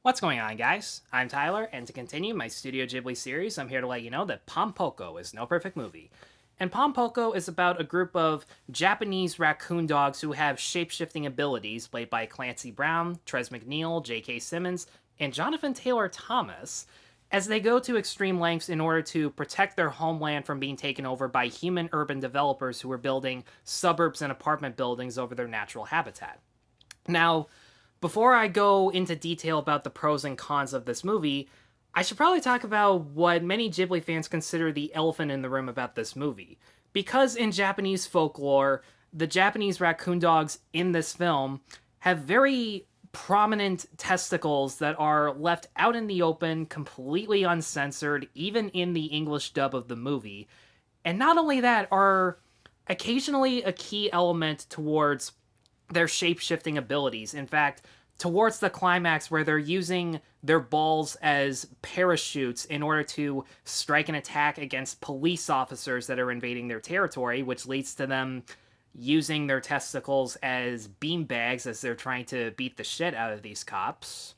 What's going on, guys? I'm Tyler, and to continue my Studio Ghibli series, I'm here to let you know that Pom Poko is no perfect movie. And Pom Poko is about a group of Japanese raccoon dogs who have shape-shifting abilities, played by Clancy Brown, Trez MacNeille, J.K. Simmons, and Jonathan Taylor Thomas, as they go to extreme lengths in order to protect their homeland from being taken over by human urban developers who are building suburbs and apartment buildings over their natural habitat. Now, before I go into detail about the pros and cons of this movie, I should probably talk about what many Ghibli fans consider the elephant in the room about this movie. Because in Japanese folklore, the Japanese raccoon dogs in this film have very prominent testicles that are left out in the open, completely uncensored, even in the English dub of the movie. And not only that, are occasionally a key element towards their shape-shifting abilities. In fact, towards the climax where they're using their balls as parachutes in order to strike an attack against police officers that are invading their territory, which leads to them using their testicles as beanbags as they're trying to beat the shit out of these cops.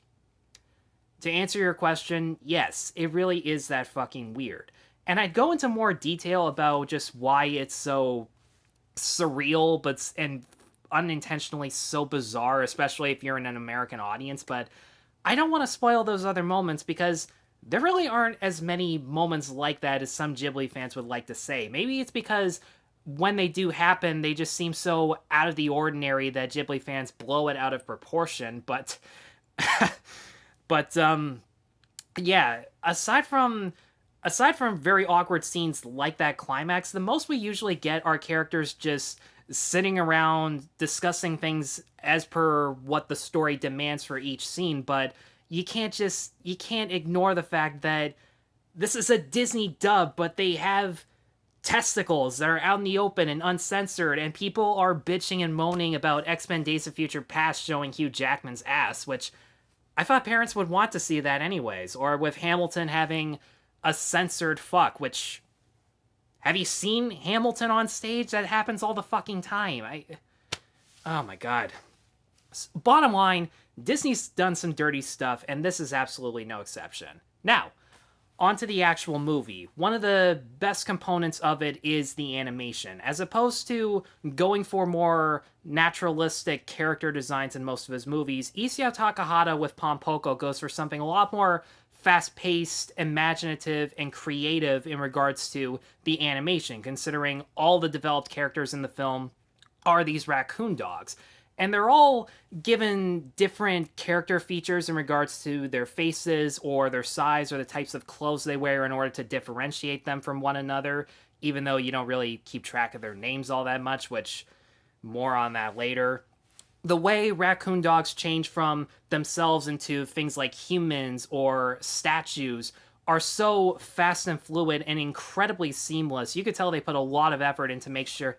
To answer your question, yes, it really is that fucking weird. And I'd go into more detail about just why it's so surreal and unintentionally so bizarre, especially if you're in an American audience, but I don't want to spoil those other moments because there really aren't as many moments like that as some Ghibli fans would like to say. Maybe it's because when they do happen, they just seem so out of the ordinary that Ghibli fans blow it out of proportion, but but yeah, aside from very awkward scenes like that climax, the most we usually get are characters just sitting around discussing things as per what the story demands for each scene, but you can't ignore the fact that this is a Disney dub, but they have testicles that are out in the open and uncensored, and people are bitching and moaning about X-Men Days of Future Past showing Hugh Jackman's ass, which I thought parents would want to see that anyways, or with Hamilton having a censored fuck, which... Have you seen Hamilton on stage? That happens all the fucking time. Oh my god. Bottom line, Disney's done some dirty stuff, and this is absolutely no exception. Now, on to the actual movie. One of the best components of it is the animation. As opposed to going for more naturalistic character designs in most of his movies, Isao Takahata with Pom Poko goes for something a lot more fast-paced, imaginative, and creative in regards to the animation, considering all the developed characters in the film are these raccoon dogs. And they're all given different character features in regards to their faces or their size or the types of clothes they wear in order to differentiate them from one another, even though you don't really keep track of their names all that much, which more on that later. The way raccoon dogs change from themselves into things like humans or statues are so fast and fluid and incredibly seamless. You could tell they put a lot of effort into make sure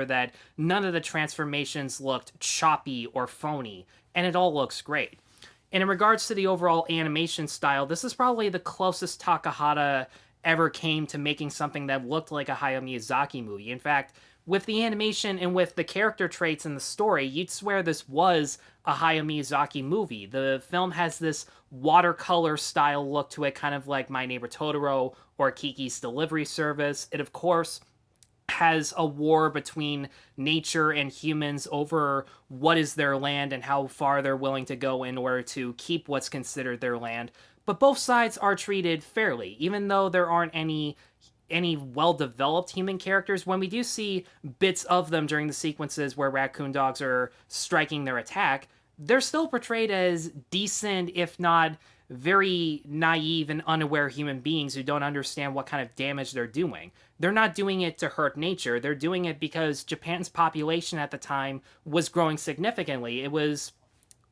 that none of the transformations looked choppy or phony, and it all looks great. And in regards to the overall animation style, this is probably the closest Takahata ever came to making something that looked like a Hayao Miyazaki movie. In fact, with the animation and with the character traits in the story, you'd swear this was a Hayao Miyazaki movie. The film has this watercolor style look to it, kind of like My Neighbor Totoro or Kiki's Delivery Service. It, of course, has a war between nature and humans over what is their land and how far they're willing to go in order to keep what's considered their land. But both sides are treated fairly, even though there aren't any well-developed human characters. When we do see bits of them during the sequences where raccoon dogs are striking their attack, they're still portrayed as decent, if not very naive and unaware human beings who don't understand what kind of damage they're doing. They're not doing it to hurt nature. They're doing it because Japan's population at the time was growing significantly. It was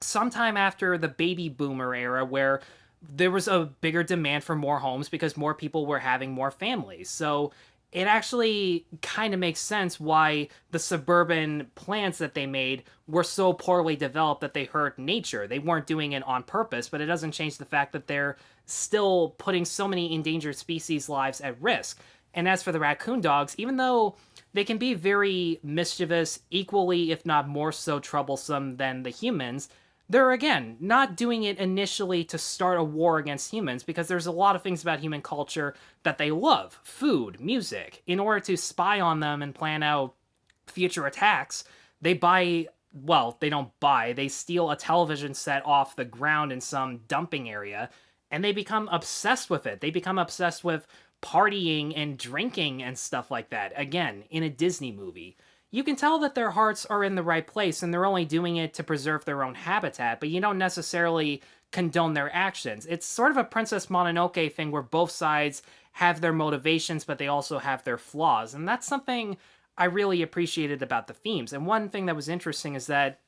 sometime after the baby boomer era where there was a bigger demand for more homes because more people were having more families. So it actually kind of makes sense why the suburban plans that they made were so poorly developed that they hurt nature. They weren't doing it on purpose, but it doesn't change the fact that they're still putting so many endangered species' lives at risk. And as for the raccoon dogs, even though they can be very mischievous, equally, if not more so troublesome than the humans, They're, again, not doing it initially to start a war against humans, because there's a lot of things about human culture that they love. Food, music. In order to spy on them and plan out future attacks, they buy, well, they don't buy, they steal a television set off the ground in some dumping area, and they become obsessed with it. They become obsessed with partying and drinking and stuff like that. Again, in a Disney movie. You can tell that their hearts are in the right place and they're only doing it to preserve their own habitat, but you don't necessarily condone their actions. It's sort of a Princess Mononoke thing where both sides have their motivations, but they also have their flaws. And that's something I really appreciated about the themes. And one thing that was interesting is that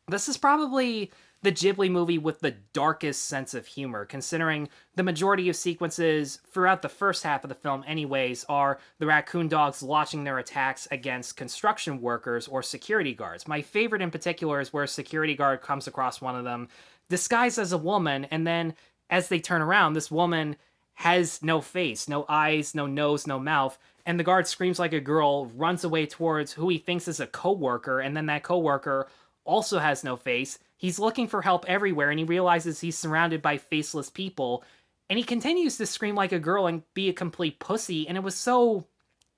this is probably the Ghibli movie with the darkest sense of humor, considering the majority of sequences throughout the first half of the film anyways are the raccoon dogs launching their attacks against construction workers or security guards. My favorite in particular is where a security guard comes across one of them disguised as a woman, and then as they turn around, this woman has no face, no eyes, no nose, no mouth, and the guard screams like a girl, runs away towards who he thinks is a coworker, and then that coworker also has no face. He's looking for help everywhere, and he realizes he's surrounded by faceless people, and he continues to scream like a girl and be a complete pussy, and it was so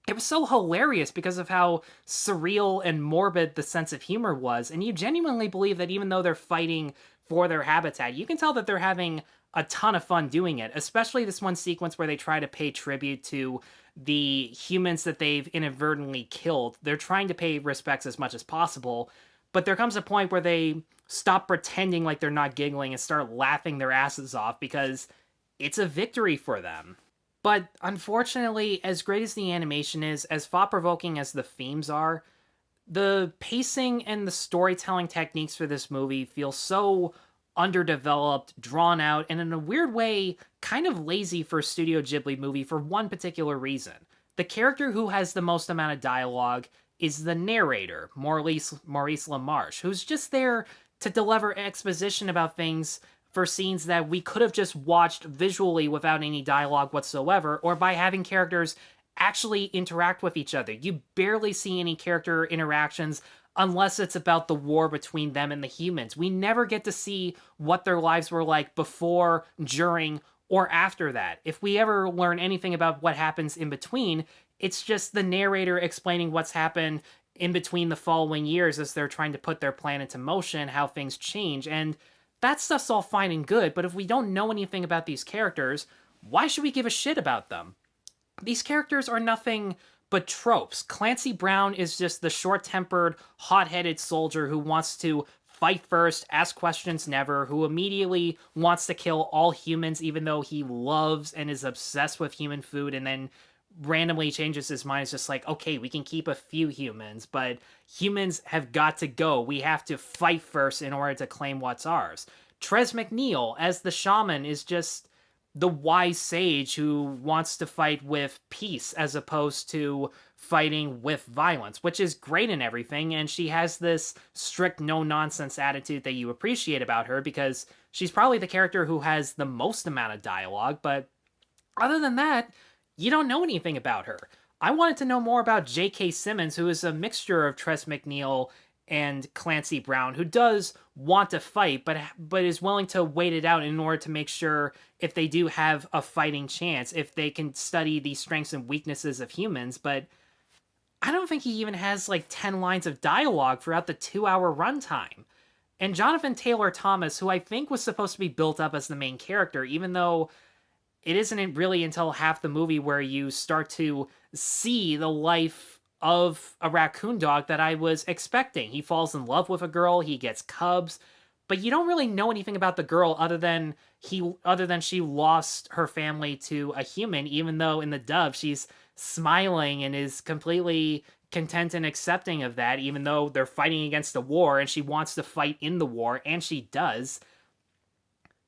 hilarious because of how surreal and morbid the sense of humor was, and you genuinely believe that even though they're fighting for their habitat, you can tell that they're having a ton of fun doing it, especially this one sequence where they try to pay tribute to the humans that they've inadvertently killed. They're trying to pay respects as much as possible, but there comes a point where they stop pretending like they're not giggling and start laughing their asses off because it's a victory for them. But unfortunately, as great as the animation is, as thought-provoking as the themes are, the pacing and the storytelling techniques for this movie feel so underdeveloped, drawn out, and in a weird way, kind of lazy for a Studio Ghibli movie for one particular reason. The character who has the most amount of dialogue is the narrator, Maurice LaMarche, who's just there to deliver exposition about things for scenes that we could have just watched visually without any dialogue whatsoever, or by having characters actually interact with each other. You barely see any character interactions unless it's about the war between them and the humans. We never get to see what their lives were like before, during, or after that. If we ever learn anything about what happens in between, it's just the narrator explaining what's happened in between the following years as they're trying to put their plan into motion, how things change, and that stuff's all fine and good, but if we don't know anything about these characters, why should we give a shit about them? These characters are nothing but tropes. Clancy Brown is just the short-tempered, hot-headed soldier who wants to fight first, ask questions never, who immediately wants to kill all humans even though he loves and is obsessed with human food, and then randomly changes his mind. It's just like, okay, we can keep a few humans, but humans have got to go. We have to fight first in order to claim what's ours. Trez McNeil as the shaman is just the wise sage who wants to fight with peace as opposed to fighting with violence, which is great and everything, and she has this strict no-nonsense attitude that you appreciate about her because she's probably the character who has the most amount of dialogue, but other than that, you don't know anything about her. I wanted to know more about J.K. Simmons, who is a mixture of Tress MacNeille and Clancy Brown, who does want to fight, but is willing to wait it out in order to make sure if they do have a fighting chance, if they can study the strengths and weaknesses of humans, but I don't think he even has like 10 lines of dialogue throughout the 2-hour runtime. And Jonathan Taylor Thomas, who I think was supposed to be built up as the main character, even though it isn't really until half the movie where you start to see the life of a raccoon dog that I was expecting. He falls in love with a girl, he gets cubs, but you don't really know anything about the girl other than she lost her family to a human, even though in the dub she's smiling and is completely content and accepting of that, even though they're fighting against a war and she wants to fight in the war, and she does.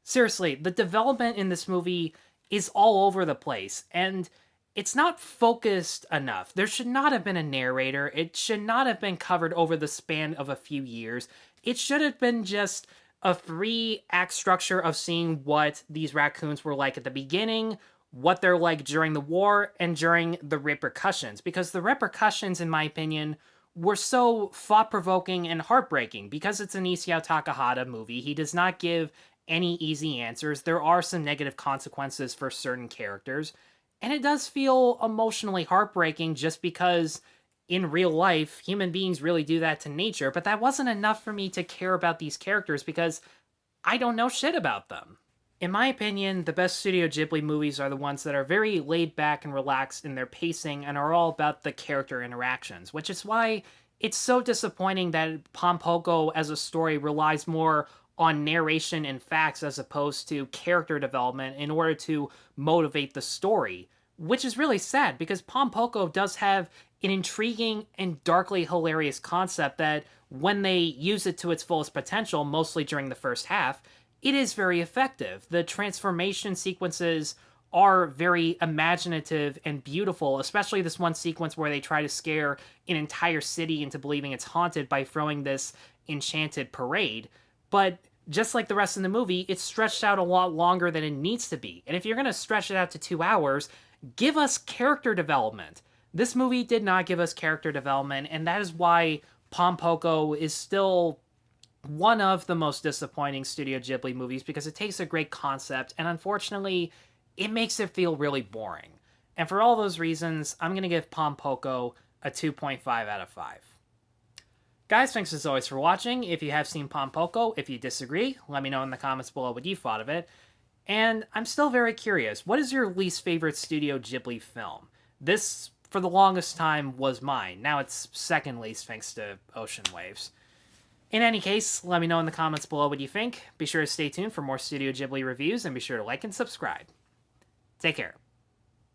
Seriously, the development in this movie is all over the place, and it's not focused enough. There should not have been a narrator. It should not have been covered over the span of a few years. It should have been just a 3-act structure of seeing what these raccoons were like at the beginning, what they're like during the war, and during the repercussions. Because the repercussions, in my opinion, were so thought-provoking and heartbreaking. Because it's an Isao Takahata movie, he does not give any easy answers. There are some negative consequences for certain characters, and it does feel emotionally heartbreaking just because in real life, human beings really do that to nature, but that wasn't enough for me to care about these characters because I don't know shit about them. In my opinion, the best Studio Ghibli movies are the ones that are very laid back and relaxed in their pacing and are all about the character interactions, which is why it's so disappointing that Pom Poko as a story relies more on narration and facts as opposed to character development in order to motivate the story, which is really sad because Pom Poko does have an intriguing and darkly hilarious concept that when they use it to its fullest potential, mostly during the first half, it is very effective. The transformation sequences are very imaginative and beautiful, especially this one sequence where they try to scare an entire city into believing it's haunted by throwing this enchanted parade. But just like the rest of the movie, it's stretched out a lot longer than it needs to be. And if you're going to stretch it out to 2 hours, give us character development. This movie did not give us character development, and that is why Pom Poko is still one of the most disappointing Studio Ghibli movies because it takes a great concept and unfortunately it makes it feel really boring. And for all those reasons, I'm going to give Pom Poko a 2.5 out of 5. Guys, thanks as always for watching. If you have seen Pom Poko, if you disagree, let me know in the comments below what you thought of it. And I'm still very curious, what is your least favorite Studio Ghibli film? This, for the longest time, was mine. Now it's second least thanks to Ocean Waves. In any case, let me know in the comments below what you think. Be sure to stay tuned for more Studio Ghibli reviews, and be sure to like and subscribe. Take care.